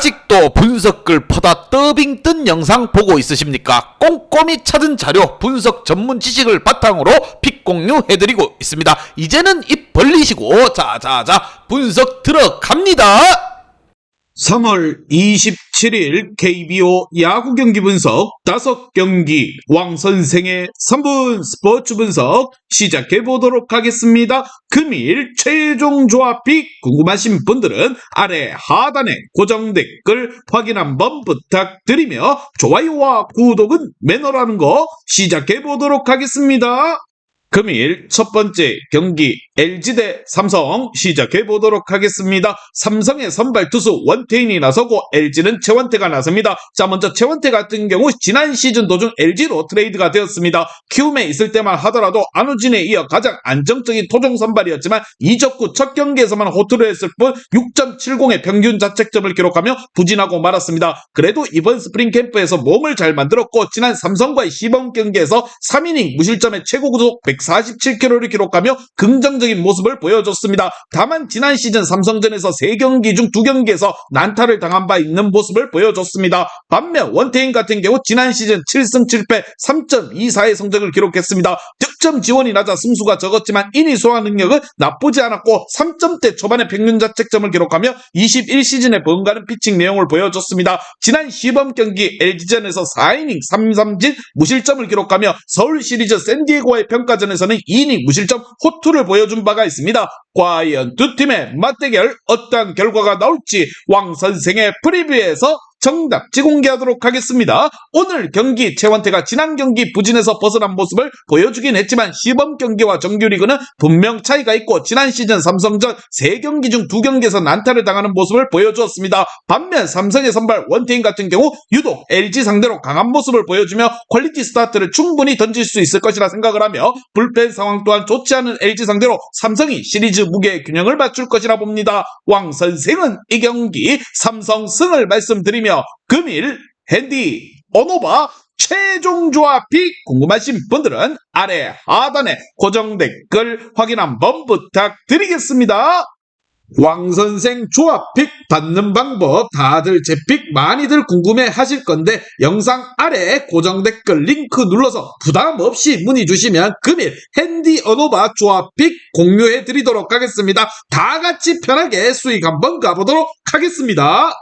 아직도 분석글 퍼다 더빙 뜬 영상 보고 있으십니까? 꼼꼼히 찾은 자료, 분석 전문 지식을 바탕으로 픽 공유해드리고 있습니다. 이제는 입 벌리시고 자자자 분석 들어갑니다. 3월 27일 KBO 야구 경기 분석 5경기 왕선생의 3분 스포츠 분석 시작해 보도록 하겠습니다. 금일 최종 조합픽 궁금하신 분들은 아래 하단에 고정 댓글 확인 한번 부탁드리며 좋아요와 구독은 매너라는 거 시작해 보도록 하겠습니다. 금일 첫 번째 경기 LG 대 삼성 시작해 보도록 하겠습니다. 삼성의 선발 투수 원태인이 나서고 LG는 최원태가 나섭니다. 자, 먼저 최원태 같은 경우 지난 시즌 도중 LG로 트레이드가 되었습니다. 키움에 있을 때만 하더라도 안우진에 이어 가장 안정적인 토종 선발이었지만 이적 후 첫 경기에서만 호투를 했을 뿐 6.70의 평균 자책점을 기록하며 부진하고 말았습니다. 그래도 이번 스프링 캠프에서 몸을 잘 만들었고 지난 삼성과의 시범 경기에서 3이닝 무실점의 최고 구속 147km를 기록하며 긍정적인 모습을 보여줬습니다. 다만 지난 시즌 삼성전에서 3경기 중 2경기에서 난타를 당한 바 있는 모습을 보여줬습니다. 반면 원태인 같은 경우 지난 시즌 7승 7패 3.24의 성적을 기록했습니다. 득점 지원이 낮아 승수가 적었지만 이니 소화 능력은 나쁘지 않았고 3점대 초반의 평균 자책점을 기록하며 21시즌에 번가는 피칭 내용을 보여줬습니다. 지난 시범 경기 LG전에서 4이닝 3삼진 무실점을 기록하며 서울 시리즈 샌디에고와의 평가전에서는 2이닝 무실점 호투를 보여준 바가 있습니다. 과연 두 팀의 맞대결 어떤 결과가 나올지 왕 선생의 프리뷰에서 정답지 공개하도록 하겠습니다. 오늘 경기 최원태가 지난 경기 부진에서 벗어난 모습을 보여주긴 했지만 시범 경기와 정규리그는 분명 차이가 있고 지난 시즌 삼성전 3경기 중 2경기에서 난타를 당하는 모습을 보여주었습니다. 반면 삼성의 선발 원태인 같은 경우 유독 LG 상대로 강한 모습을 보여주며 퀄리티 스타트를 충분히 던질 수 있을 것이라 생각을 하며 불펜 상황 또한 좋지 않은 LG 상대로 삼성이 시리즈 무게의 균형을 맞출 것이라 봅니다. 왕 선생은 이 경기 삼성 승을 말씀드리며 금일 핸디 언오바 최종 조합픽 궁금하신 분들은 아래 하단에 고정 댓글 확인 한번 부탁드리겠습니다. 왕선생 조합픽 받는 방법 다들 제 픽 많이들 궁금해 하실 건데 영상 아래 고정 댓글 링크 눌러서 부담 없이 문의 주시면 금일 핸디 언오바 조합픽 공유해 드리도록 하겠습니다. 다 같이 편하게 수익 한번 가보도록 하겠습니다.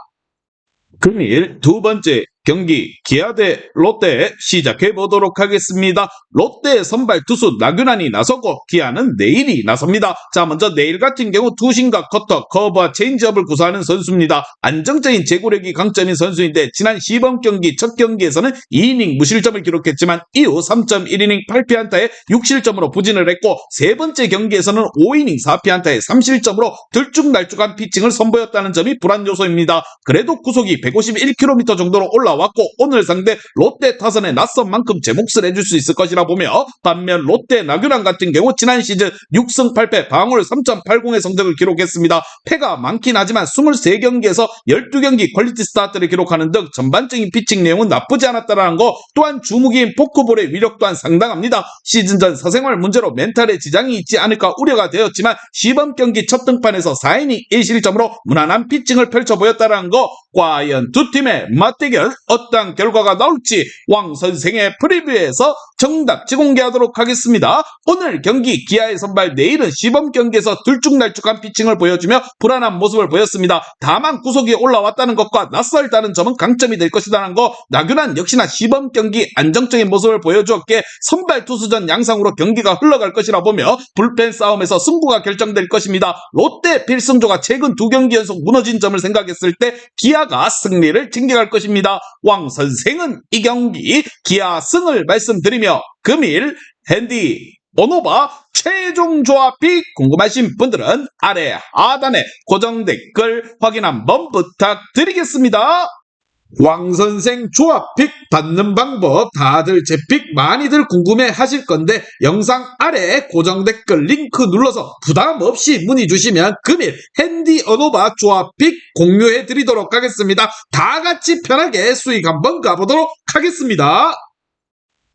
금일 두 번째 경기 기아 대 롯데 시작해 보도록 하겠습니다. 롯데 선발 투수 나균환이 나서고 기아는 내일이 나섭니다. 자, 먼저 내일 같은 경우 투심과 커터, 커브와 체인지업을 구사하는 선수입니다. 안정적인 제구력이 강점인 선수인데 지난 시범 경기 첫 경기에서는 2이닝 무실점을 기록했지만 이후 3.1이닝 8피안타에 6실점으로 부진을 했고 세 번째 경기에서는 5이닝 4피안타에 3실점으로 들쭉날쭉한 피칭을 선보였다는 점이 불안 요소입니다. 그래도 구속이 151km 정도로 올라왔고 오늘 상대 롯데 타선에 낯선 만큼 제 몫을 해줄 수 있을 것이라 보며 반면 롯데 나균환 같은 경우 지난 시즌 6승 8패 방어율 3.80의 성적을 기록했습니다. 패가 많긴 하지만 23경기에서 12경기 퀄리티 스타트를 기록하는 등 전반적인 피칭 내용은 나쁘지 않았다는 거 또한 주무기인 포크볼의 위력 또한 상당합니다. 시즌 전 사생활 문제로 멘탈에 지장이 있지 않을까 우려가 되었지만 시범 경기 첫 등판에서 4이닝 1실점으로 무난한 피칭을 펼쳐 보였다는 거 과연 두 팀의 맞대결 어떤 결과가 나올지 왕 선생의 프리뷰에서 정답지 공개하도록 하겠습니다. 오늘 경기 기아의 선발 내일은 시범 경기에서 들쭉날쭉한 피칭을 보여주며 불안한 모습을 보였습니다. 다만 구속이 올라왔다는 것과 낯설다는 점은 강점이 될 것이라는 거 나균환 역시나 시범 경기 안정적인 모습을 보여주었기에 선발 투수전 양상으로 경기가 흘러갈 것이라 보며 불펜 싸움에서 승부가 결정될 것입니다. 롯데 필승조가 최근 2경기 연속 무너진 점을 생각했을 때 기아가 승리를 챙겨갈 것입니다. 왕 선생은 이 경기 기아 승을 말씀드리며 금일 핸디 언오바 최종 조합픽 궁금하신 분들은 아래 하단에 고정 댓글 확인 한번 부탁드리겠습니다. 왕선생 조합픽 받는 방법 다들 제 픽 많이들 궁금해 하실 건데 영상 아래 고정 댓글 링크 눌러서 부담 없이 문의 주시면 금일 핸디 언오바 조합픽 공유해 드리도록 하겠습니다. 다 같이 편하게 수익 한번 가보도록 하겠습니다.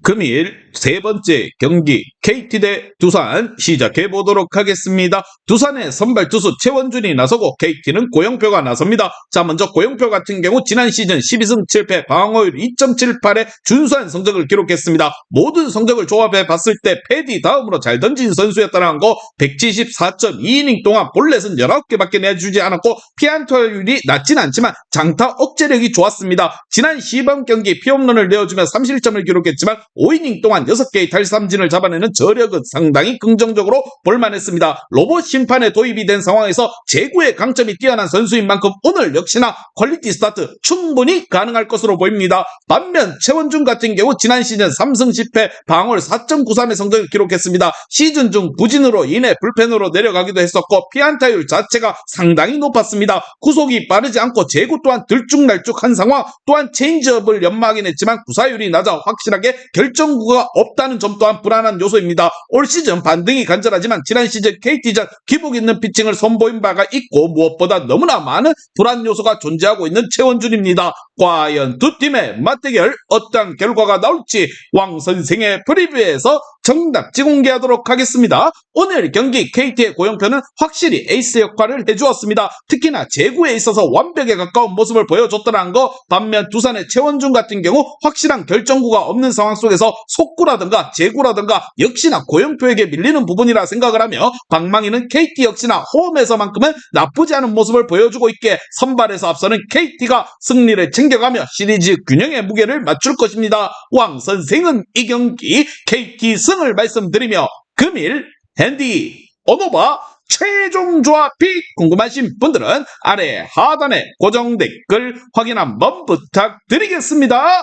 금일 세 번째 경기 KT 대 두산 시작해 보도록 하겠습니다. 두산의 선발 투수 최원준이 나서고 KT는 고영표가 나섭니다. 자, 먼저 고영표 같은 경우 지난 시즌 12승 7패 방어율 2.78의 준수한 성적을 기록했습니다. 모든 성적을 조합해 봤을 때 패디 다음으로 잘 던진 선수였다는 거 174.2이닝 동안 볼넷은 19개밖에 내주지 않았고 피안타율이 낮진 않지만 장타 억제력이 좋았습니다. 지난 시범 경기 피홈런을 내어주며 3실점을 기록했지만 5이닝 동안 6개의 탈삼진을 잡아내는 저력은 상당히 긍정적으로 볼만했습니다. 로봇 심판에 도입이 된 상황에서 제구의 강점이 뛰어난 선수인 만큼 오늘 역시나 퀄리티 스타트 충분히 가능할 것으로 보입니다. 반면 최원준 같은 경우 지난 시즌 3승 10패 방어율 4.93의 성적을 기록했습니다. 시즌 중 부진으로 인해 불펜으로 내려가기도 했었고 피안타율 자체가 상당히 높았습니다. 구속이 빠르지 않고 제구 또한 들쭉날쭉한 상황, 또한 체인지업을 연마하긴 했지만 구사율이 낮아 확실하게 결정구가 없다는 점 또한 불안한 요소입니다. 올 시즌 반등이 간절하지만 지난 시즌 KT전 기복 있는 피칭을 선보인 바가 있고 무엇보다 너무나 많은 불안 요소가 존재하고 있는 최원준입니다. 과연 두 팀의 맞대결 어떤 결과가 나올지 왕 선생의 프리뷰에서 정답지 공개하도록 하겠습니다. 오늘 경기 KT의 고영표는 확실히 에이스 역할을 해주었습니다. 특히나 제구에 있어서 완벽에 가까운 모습을 보여줬더라는 거. 반면 두산의 최원준 같은 경우 확실한 결정구가 없는 상황 속에서 속구라든가 제구라든가 역시나 고영표에게 밀리는 부분이라 생각을 하며 방망이는 KT 역시나 홈에서만큼은 나쁘지 않은 모습을 보여주고 있기에 선발에서 앞서는 KT가 승리를 챙겨가며 시리즈 균형의 무게를 맞출 것입니다. 왕 선생은 이 경기 KT 승을 말씀드리며 금일 핸디 언오버 최종 조합이 궁금하신 분들은 아래 하단에 고정 댓글 확인 한번 부탁드리겠습니다.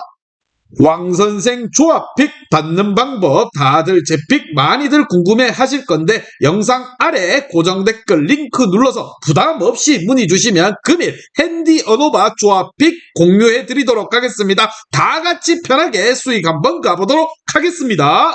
왕선생 조합픽 받는 방법 다들 제 픽 많이들 궁금해 하실 건데 영상 아래 고정 댓글 링크 눌러서 부담 없이 문의 주시면 금일 핸디 언오버 조합픽 공유해 드리도록 하겠습니다. 다 같이 편하게 수익 한번 가보도록 하겠습니다.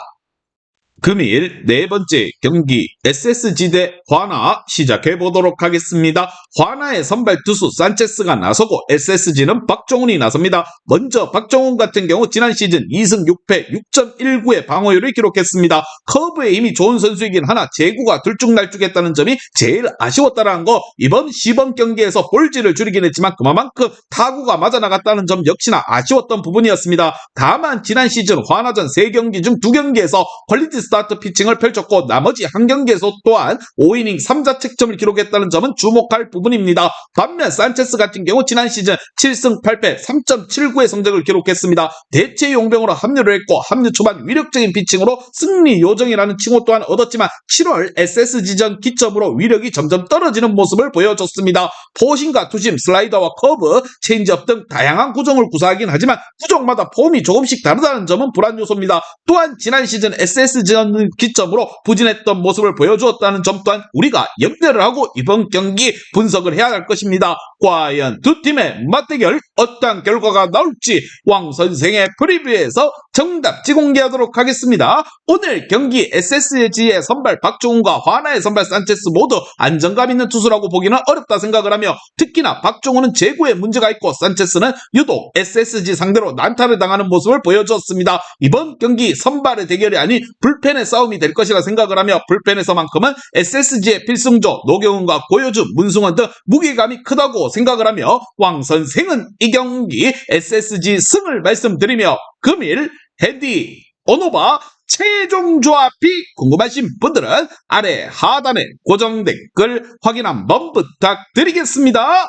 금일 네 번째 경기 SSG 대 화나 시작해 보도록 하겠습니다. 화나의 선발 투수 산체스가 나서고 SSG는 박종훈이 나섭니다. 먼저 박종훈 같은 경우 지난 시즌 2승 6패 6.19의 방어율을 기록했습니다. 커브에 힘이 좋은 선수이긴 하나 제구가 들쭉날쭉했다는 점이 제일 아쉬웠다는 거. 이번 시범 경기에서 볼질을 줄이긴 했지만 그만큼 타구가 맞아나갔다는 점 역시나 아쉬웠던 부분이었습니다. 다만 지난 시즌 화나전 3경기 중 2경기에서 퀄리티 스타트 피칭을 펼쳤고 나머지 한 경기에서 또한 5이닝 3자책점을 기록했다는 점은 주목할 부분입니다. 반면 산체스 같은 경우 지난 시즌 7승 8패 3.79의 성적을 기록했습니다. 대체 용병으로 합류를 했고 합류 초반 위력적인 피칭으로 승리 요정이라는 칭호 또한 얻었지만 7월 SSG전 기점으로 위력이 점점 떨어지는 모습을 보여줬습니다. 포심과 투심, 슬라이더와 커브, 체인지업 등 다양한 구종을 구사하긴 하지만 구종마다 폼이 조금씩 다르다는 점은 불안 요소입니다. 또한 지난 시즌 SSG전 기점으로 부진했던 모습을 보여주었다는 점 또한 우리가 염려를 하고 이번 경기 분석을 해야 할 것입니다. 과연 두 팀의 맞대결 어떤 결과가 나올지 왕 선생의 프리뷰에서 정답지 공개하도록 하겠습니다. 오늘 경기 SSG의 선발 박종훈과 화나의 선발 산체스 모두 안정감 있는 투수라고 보기는 어렵다 생각을 하며 특히나 박종훈은 제구에 문제가 있고 산체스는 유독 SSG 상대로 난타를 당하는 모습을 보여주었습니다. 이번 경기 선발의 대결이 아닌 불펜의 싸움이 될 것이라 생각을 하며 불펜에서만큼은 SSG의 필승조 노경훈과 고효주, 문승원 등 무게감이 크다고 생각을 하며 왕 선생은 이 경기 SSG 승을 말씀드리며 금일 핸디 언오버 최종 조합이 궁금하신 분들은 아래 하단에 고정 댓글 확인 한번 부탁드리겠습니다.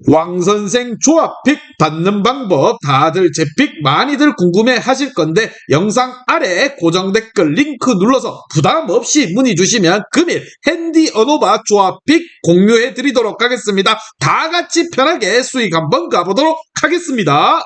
왕선생 조합픽 받는 방법 다들 제 픽 많이들 궁금해 하실 건데 영상 아래 고정 댓글 링크 눌러서 부담 없이 문의 주시면 금일 핸디 언오버 조합픽 공유해 드리도록 하겠습니다. 다 같이 편하게 수익 한번 가보도록 하겠습니다.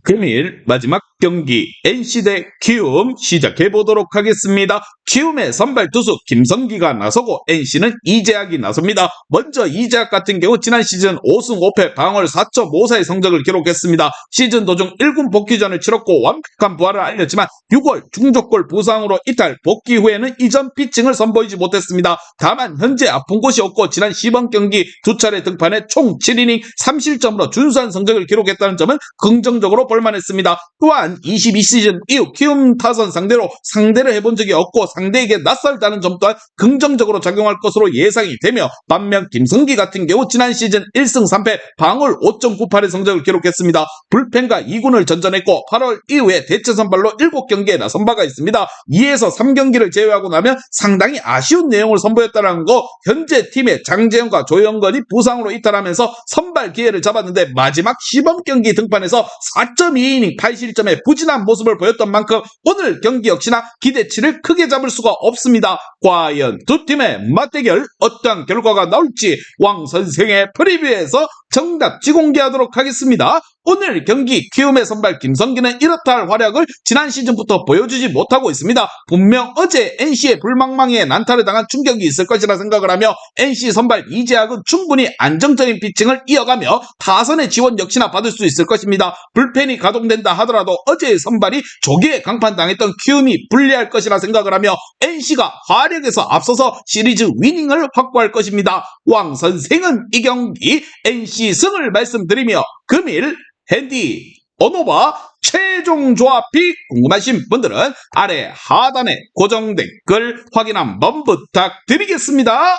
금일 마지막 경기 NC 대 키움 시작해 보도록 하겠습니다. 키움의 선발 투수 김성기가 나서고 NC는 이재학이 나섭니다. 먼저 이재학 같은 경우 지난 시즌 5승 5패 방어율 4.54의 성적을 기록했습니다. 시즌 도중 1군 복귀전을 치렀고 완벽한 부활을 알렸지만 6월 중족골 부상으로 이탈, 복귀 후에는 이전 피칭을 선보이지 못했습니다. 다만 현재 아픈 곳이 없고 지난 시범 경기 2차례 등판에 총 7이닝 3실점으로 준수한 성적을 기록했다는 점은 긍정적으로 볼만했습니다. 또한 지난 22시즌 이후 키움 타선 상대로 상대를 해본 적이 없고 상대에게 낯설다는 점 또한 긍정적으로 작용할 것으로 예상이 되며, 반면 김성기 같은 경우 지난 시즌 1승 3패 방울 5.98의 성적을 기록했습니다. 불펜과 2군을 전전했고 8월 이후에 대체 선발로 7경기에 나선 바가 있습니다. 2에서 3경기를 제외하고 나면 상당히 아쉬운 내용을 선보였다는 거, 현재 팀의 장재현과 조영건이 부상으로 이탈하면서 선발 기회를 잡았는데 마지막 시범 경기 등판에서 4.2이닝 8실점의 부진한 모습을 보였던 만큼 오늘 경기 역시나 기대치를 크게 잡을 수가 없습니다. 과연 두 팀의 맞대결 어떠한 결과가 나올지 왕 선생의 프리뷰에서 정답지 공개하도록 하겠습니다. 오늘 경기 키움의 선발 김성기는 이렇다 할 활약을 지난 시즌부터 보여주지 못하고 있습니다. 분명 어제 NC의 불망망이에 난타를 당한 충격이 있을 것이라 생각을 하며 NC 선발 이재학은 충분히 안정적인 피칭을 이어가며 타선의 지원 역시나 받을 수 있을 것입니다. 불펜이 가동된다 하더라도 어제의 선발이 조기에 강판당했던 키움이 불리할 것이라 생각을 하며 NC가 화력에서 앞서서 시리즈 위닝을 확보할 것입니다. 왕 선생은 이 경기 NC 승을 말씀드리며 금일 핸디 언오바 최종 조합이 궁금하신 분들은 아래 하단에 고정 댓글 확인 한번 부탁드리겠습니다.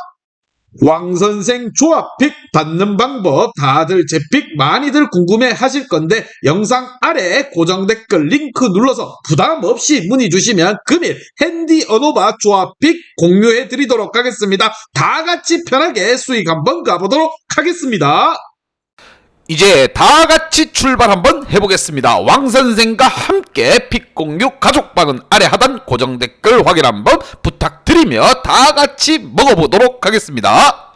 왕선생 조합픽 받는 방법 다들 제 픽 많이들 궁금해 하실 건데 영상 아래 고정 댓글 링크 눌러서 부담 없이 문의 주시면 금일 핸디 언오바 조합픽 공유해 드리도록 하겠습니다. 다 같이 편하게 수익 한번 가보도록 하겠습니다. 이제 다 같이 출발 한번 해보겠습니다. 왕선생과 함께 픽 공유 가족방은 아래 하단 고정 댓글 확인 한번 부탁드리며 다 같이 먹어보도록 하겠습니다.